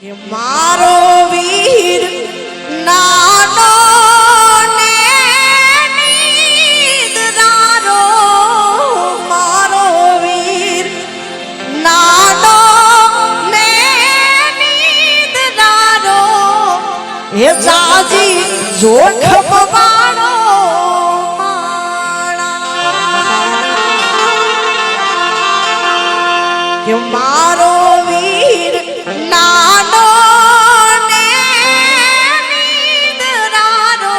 કે મારો વીર નાનો ને નીંદનારો, મારો વીર નાનો ને નીંદનારો, એ જાજી જોખમ વાળો કે મારો વીર નાનો ને નીંદનારો,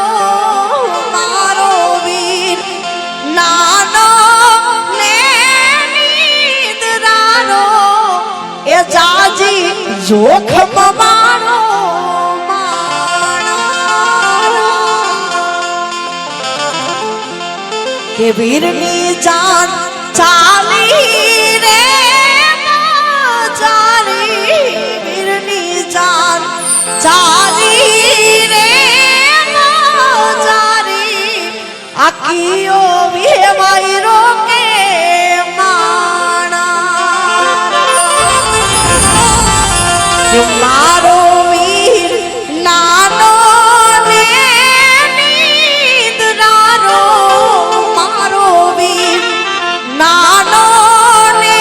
મારો વીર નાનો ને નીંદનારો, એ જાજી જોખમ વાળો કે વીરની જાન ચાલી રે ચાલી, વીરની જાન ચાલી રે ચાલી, આખીઓ વેવાઈ રોકે માણા મારો વીર નાનો ને નીંદનારો, મારો વીર નાનો ને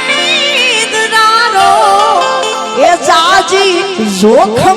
નીંદનારો, એ જાજી જોખમ